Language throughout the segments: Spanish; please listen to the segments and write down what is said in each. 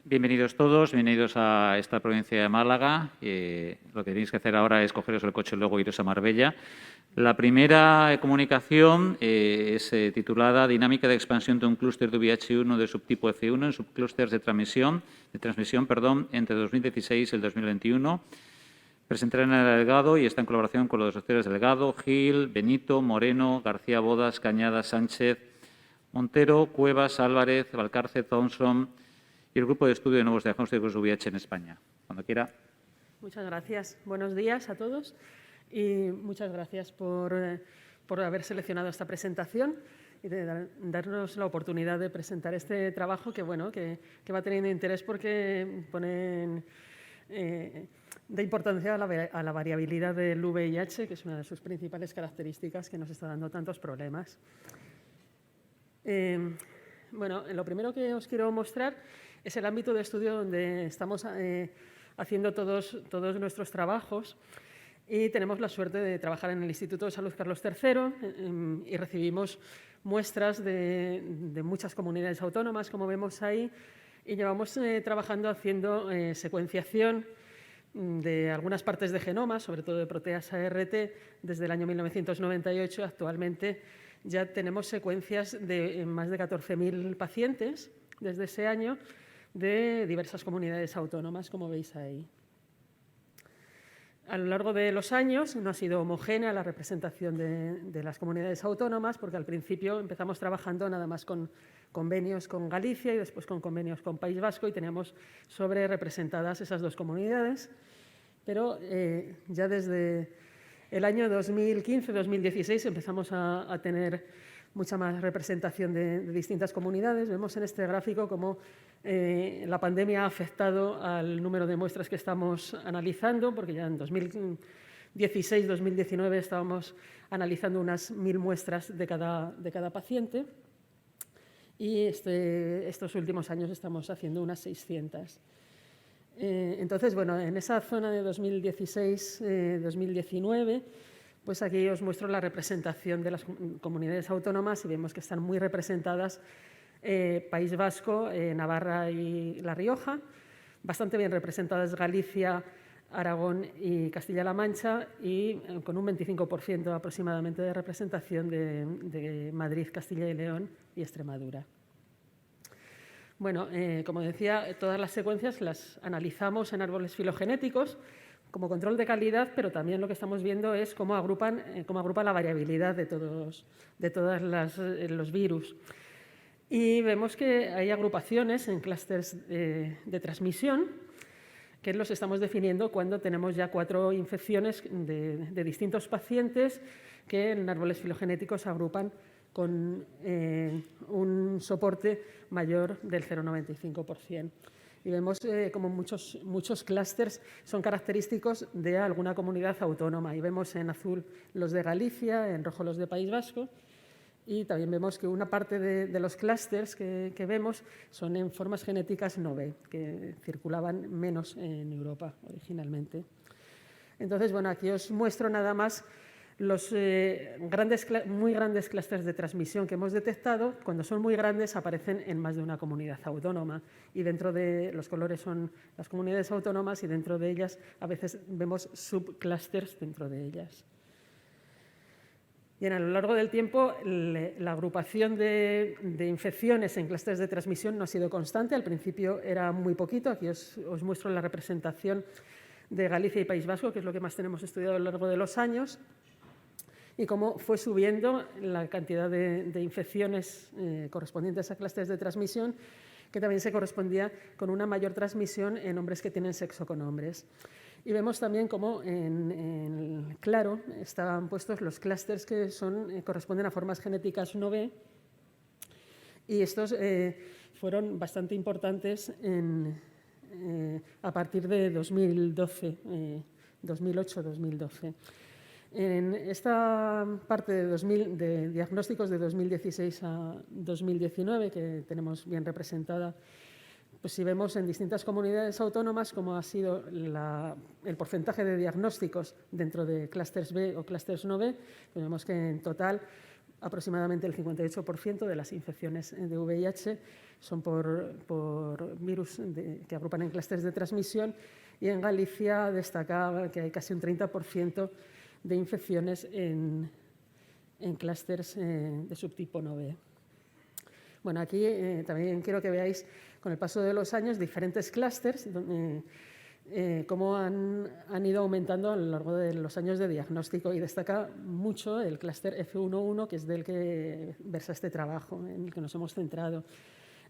Bienvenidos todos, bienvenidos a esta provincia de Málaga. Lo que tenéis que hacer ahora es cogeros el coche y luego iros a Marbella. La primera comunicación es titulada Dinámica de expansión de un clúster de VIH-1 de subtipo F1 en subclústeres de transmisión, entre 2016 y el 2021. Presentará en el Delgado y está en colaboración con los doctores Delgado, Gil, Benito, Moreno, García Bodas, Cañada, Sánchez, Montero, Cuevas, Álvarez, Valcarce, Thompson y el Grupo de Estudio de Nuevos Diagnósticos de VIH en España. Cuando quiera. Muchas gracias. Buenos días a todos y muchas gracias por haber seleccionado esta presentación y de darnos la oportunidad de presentar este trabajo que va teniendo interés porque ponen de importancia a la variabilidad del VIH, que es una de sus principales características que nos está dando tantos problemas. Lo primero que os quiero mostrar es el ámbito de estudio donde estamos haciendo todos nuestros trabajos y tenemos la suerte de trabajar en el Instituto de Salud Carlos III y recibimos muestras de muchas comunidades autónomas, como vemos ahí, y llevamos trabajando haciendo secuenciación de algunas partes de genomas, sobre todo de proteasa ART, desde el año 1998. Actualmente ya tenemos secuencias de más de 14.000 pacientes desde ese año de diversas comunidades autónomas, como veis ahí. A lo largo de los años no ha sido homogénea la representación de las comunidades autónomas, porque al principio empezamos trabajando nada más con convenios con Galicia y después con convenios con País Vasco y teníamos sobre representadas esas dos comunidades. Pero ya desde el año 2015-2016 empezamos a tener mucha más representación de distintas comunidades. Vemos en este gráfico cómo la pandemia ha afectado al número de muestras que estamos analizando, porque ya en 2016-2019 estábamos analizando unas 1.000 muestras de cada paciente y estos últimos años estamos haciendo unas 600. Entonces, en esa zona de 2016-2019, pues aquí os muestro la representación de las comunidades autónomas y vemos que están muy representadas País Vasco, Navarra y La Rioja, bastante bien representadas Galicia, Aragón y Castilla-La Mancha y con un 25% aproximadamente de representación de Madrid, Castilla y León y Extremadura. Como decía, todas las secuencias las analizamos en árboles filogenéticos como control de calidad, pero también lo que estamos viendo es cómo agrupa la variabilidad de todos los virus. Y vemos que hay agrupaciones en clústeres de transmisión que los estamos definiendo cuando tenemos ya 4 infecciones de distintos pacientes que en árboles filogenéticos agrupan con un soporte mayor del 0,95%. Y vemos como muchos clústeres son característicos de alguna comunidad autónoma. Y vemos en azul los de Galicia, en rojo los de País Vasco. Y también vemos que una parte de los clústeres que vemos son en formas genéticas no-B, que circulaban menos en Europa originalmente. Entonces, aquí os muestro nada más los muy grandes clústeres de transmisión que hemos detectado. Cuando son muy grandes aparecen en más de una comunidad autónoma y dentro de los colores son las comunidades autónomas y dentro de ellas a veces vemos subclústeres dentro de ellas. Bien, a lo largo del tiempo la agrupación de infecciones en clústeres de transmisión no ha sido constante. Al principio era muy poquito. Aquí os muestro la representación de Galicia y País Vasco, que es lo que más tenemos estudiado a lo largo de los años, y cómo fue subiendo la cantidad de infecciones correspondientes a clústeres de transmisión, que también se correspondía con una mayor transmisión en hombres que tienen sexo con hombres. Y vemos también cómo en claro estaban puestos los clústeres que corresponden a formas genéticas no-B, y estos fueron bastante importantes a partir de 2008-2012. En esta parte de diagnósticos de 2016 a 2019, que tenemos bien representada, pues si vemos en distintas comunidades autónomas cómo ha sido el porcentaje de diagnósticos dentro de clústeres B o clústeres no B, pues vemos que en total aproximadamente el 58% de las infecciones de VIH son por virus que agrupan en clústeres de transmisión, y en Galicia destacaba que hay casi un 30% de infecciones en clústeres de subtipo 9. Bueno, aquí también quiero que veáis con el paso de los años diferentes clústeres, cómo han ido aumentando a lo largo de los años de diagnóstico, y destaca mucho el clúster F11, que es del que versa este trabajo, en el que nos hemos centrado.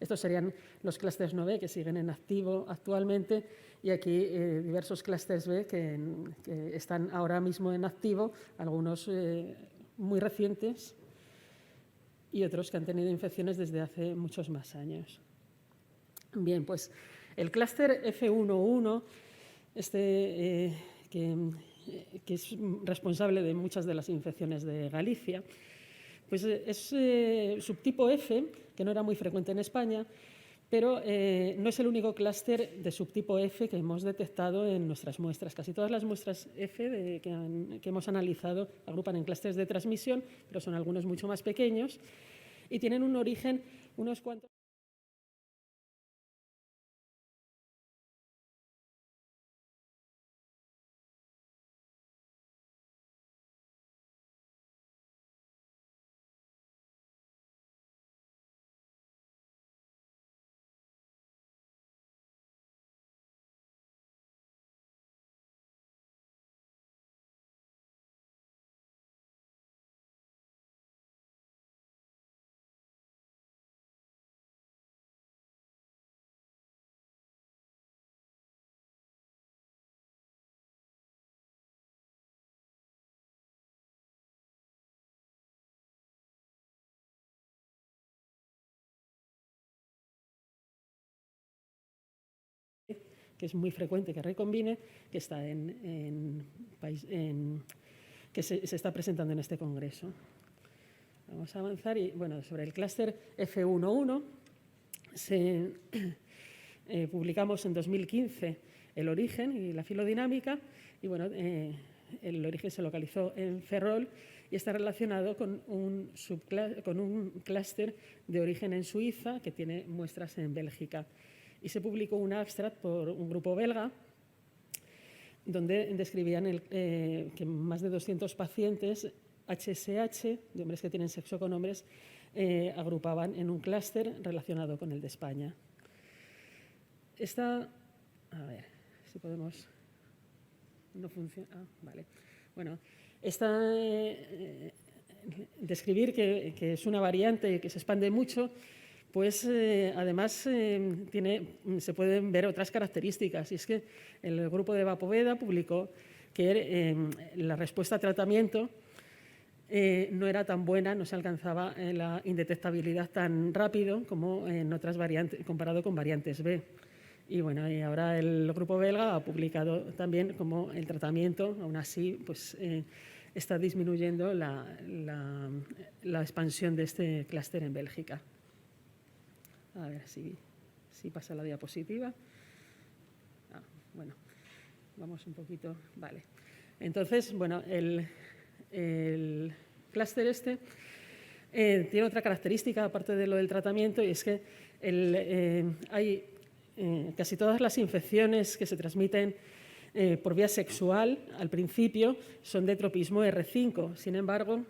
Estos serían los clústeres 9 que siguen en activo actualmente, y aquí diversos clústeres B que están ahora mismo en activo, algunos muy recientes y otros que han tenido infecciones desde hace muchos más años. Bien, pues el clúster F11, que es responsable de muchas de las infecciones de Galicia, pues es subtipo F, que no era muy frecuente en España, pero no es el único clúster de subtipo F que hemos detectado en nuestras muestras. Casi todas las muestras F que hemos analizado agrupan en clústeres de transmisión, pero son algunos mucho más pequeños y tienen un origen unos cuantos. Que es muy frecuente que recombine, que está que se está presentando en este congreso. Vamos a avanzar y, bueno, sobre el clúster F11 publicamos en 2015 el origen y la filodinámica, y bueno, el origen se localizó en Ferrol y está relacionado con un clúster de origen en Suiza que tiene muestras en Bélgica. Y se publicó un abstract por un grupo belga donde describían que más de 200 pacientes HSH, de hombres que tienen sexo con hombres, agrupaban en un clúster relacionado con el de España. A ver si podemos. No funciona. Vale. Bueno, describir que es una variante que se expande mucho, pues además se pueden ver otras características, y es que el grupo de Vapoveda publicó que la respuesta a tratamiento no era tan buena, no se alcanzaba la indetectabilidad tan rápido como en otras variantes, comparado con variantes B. Y bueno, y ahora el grupo belga ha publicado también como el tratamiento, aún así, pues está disminuyendo la expansión de este clúster en Bélgica. A ver si pasa la diapositiva. Bueno, vamos un poquito. Vale. Entonces, bueno, el clúster tiene otra característica, aparte de lo del tratamiento, y es que hay casi todas las infecciones que se transmiten por vía sexual al principio son de tropismo R5. Sin embargo,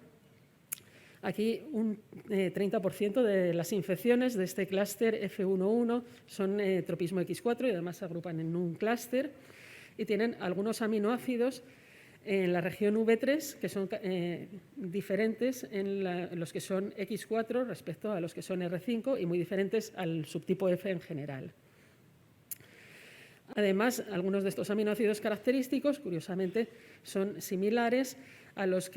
aquí un 30% de las infecciones de este clúster F11 son tropismo X4 y además se agrupan en un clúster y tienen algunos aminoácidos en la región V3 que son diferentes en los que son X4 respecto a los que son R5 y muy diferentes al subtipo F en general. Además, algunos de estos aminoácidos característicos, curiosamente, son similares a los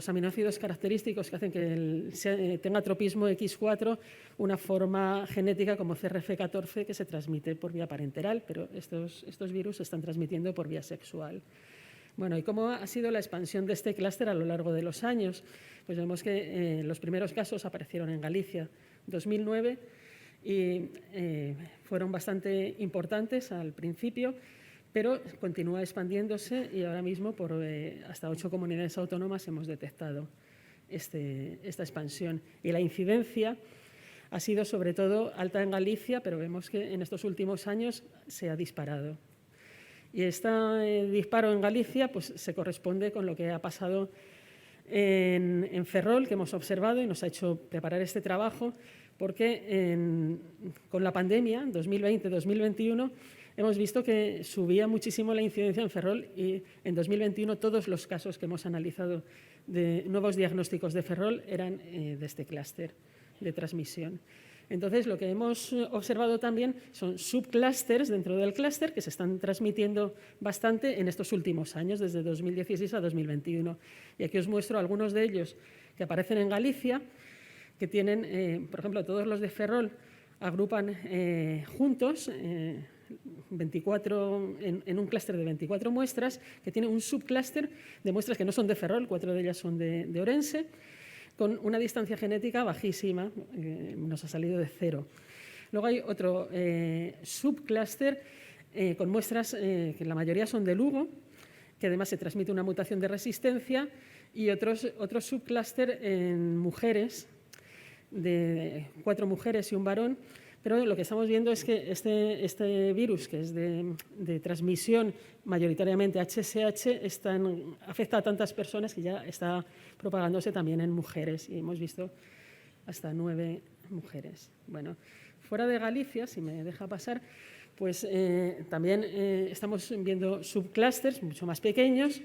aminoácidos característicos que hacen que tenga tropismo X4 una forma genética como CRF14 que se transmite por vía parenteral, pero estos virus se están transmitiendo por vía sexual. Bueno, ¿y cómo ha sido la expansión de este clúster a lo largo de los años? Pues vemos que los primeros casos aparecieron en Galicia 2009 y fueron bastante importantes al principio, pero continúa expandiéndose y ahora mismo por hasta 8 comunidades autónomas hemos detectado esta expansión. Y la incidencia ha sido sobre todo alta en Galicia, pero vemos que en estos últimos años se ha disparado. Y este disparo en Galicia pues, se corresponde con lo que ha pasado en Ferrol, que hemos observado y nos ha hecho preparar este trabajo, porque con la pandemia, 2020-2021, hemos visto que subía muchísimo la incidencia en Ferrol y en 2021 todos los casos que hemos analizado de nuevos diagnósticos de Ferrol eran de este clúster de transmisión. Entonces, lo que hemos observado también son subclústeres dentro del clúster que se están transmitiendo bastante en estos últimos años, desde 2016 a 2021. Y aquí os muestro algunos de ellos que aparecen en Galicia, que tienen, por ejemplo, todos los de Ferrol agrupan juntos 24, en un clúster de 24 muestras, que tiene un subclúster de muestras que no son de Ferrol, 4 de ellas son de Orense, con una distancia genética bajísima, nos ha salido de 0. Luego hay otro subclúster con muestras que la mayoría son de Lugo, que además se transmite una mutación de resistencia, y otro subclúster en mujeres, de 4 mujeres y un varón, pero lo que estamos viendo es que este virus, que es de transmisión mayoritariamente HSH, afecta a tantas personas que ya está propagándose también en mujeres, y hemos visto hasta 9 mujeres. Bueno, fuera de Galicia, si me deja pasar, pues también estamos viendo subclústeres mucho más pequeños.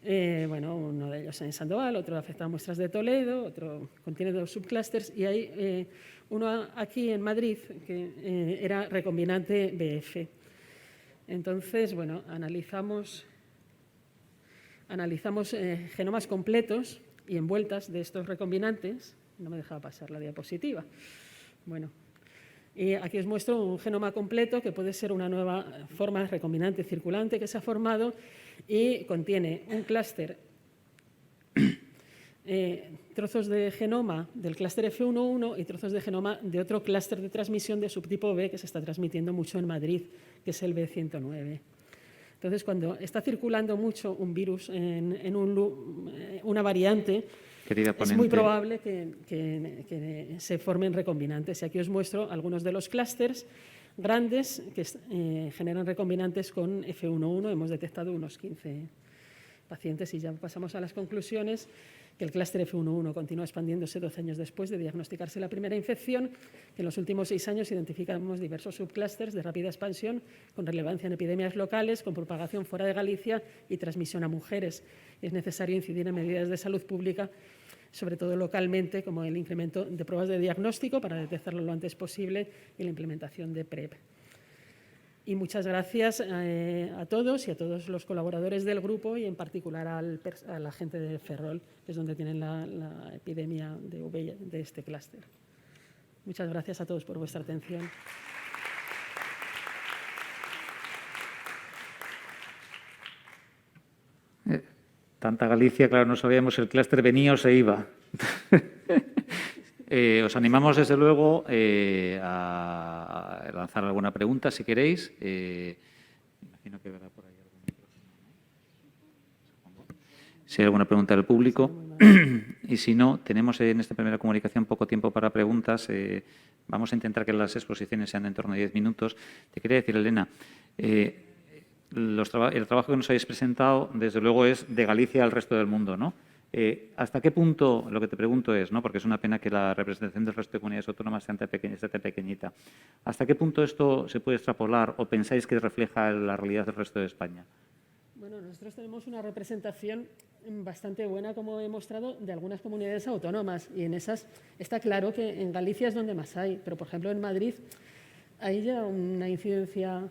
Bueno, uno de ellos en Sandoval, otro afecta a muestras de Toledo, otro contiene 2 subclústeres, y hay uno aquí en Madrid que era recombinante BF. Entonces, bueno, analizamos genomas completos y envueltas de estos recombinantes. No me dejaba pasar la diapositiva. Bueno, y aquí os muestro un genoma completo que puede ser una nueva forma recombinante circulante que se ha formado y contiene un clúster, trozos de genoma del clúster F1.1 y trozos de genoma de otro clúster de transmisión de subtipo B que se está transmitiendo mucho en Madrid, que es el B109. Entonces, cuando está circulando mucho un virus en una variante, es muy probable que se formen recombinantes. Y aquí os muestro algunos de los clústeres grandes que generan recombinantes con F1.1. Hemos detectado unos 15 pacientes y ya pasamos a las conclusiones, que el clúster F1.1 continúa expandiéndose 12 años después de diagnosticarse la primera infección, que en los últimos 6 años identificamos diversos subclústeres de rápida expansión con relevancia en epidemias locales, con propagación fuera de Galicia y transmisión a mujeres. Es necesario incidir en medidas de salud pública, sobre todo localmente, como el incremento de pruebas de diagnóstico para detectarlo lo antes posible y la implementación de PrEP. Y muchas gracias a todos y a todos los colaboradores del grupo y en particular a la gente de Ferrol, que es donde tienen la epidemia de VIH de este clúster. Muchas gracias a todos por vuestra atención. Tanta Galicia, claro, no sabíamos si el clúster venía o se iba. Os animamos, desde luego, a lanzar alguna pregunta, si queréis. Imagino que habrá por ahí algún micrófono, ¿no? Si hay alguna pregunta del público. Y si no, tenemos en esta primera comunicación poco tiempo para preguntas. Vamos a intentar que las exposiciones sean en torno a 10 minutos. Te quería decir, Elena, el trabajo que nos habéis presentado, desde luego, es de Galicia al resto del mundo, ¿no? ¿Hasta qué punto, lo que te pregunto es, ¿no? Porque es una pena que la representación del resto de comunidades autónomas sea tan pequeñita, ¿hasta qué punto esto se puede extrapolar o pensáis que refleja la realidad del resto de España? Bueno, nosotros tenemos una representación bastante buena, como he mostrado, de algunas comunidades autónomas, y en esas está claro que en Galicia es donde más hay, pero por ejemplo en Madrid hay ya una incidencia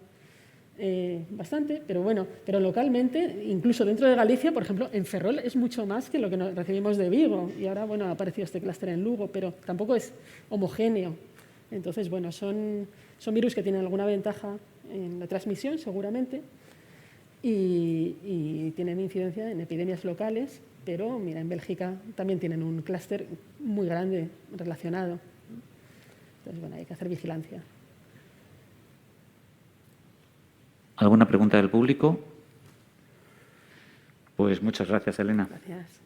bastante, pero bueno, pero localmente, incluso dentro de Galicia, por ejemplo, en Ferrol es mucho más que lo que recibimos de Vigo, y ahora, bueno, ha aparecido este clúster en Lugo, pero tampoco es homogéneo. Entonces, bueno, son virus que tienen alguna ventaja en la transmisión, seguramente, y tienen incidencia en epidemias locales, pero, mira, en Bélgica también tienen un clúster muy grande relacionado. Entonces, bueno, hay que hacer vigilancia. ¿Alguna pregunta del público? Pues muchas gracias, Elena. Gracias.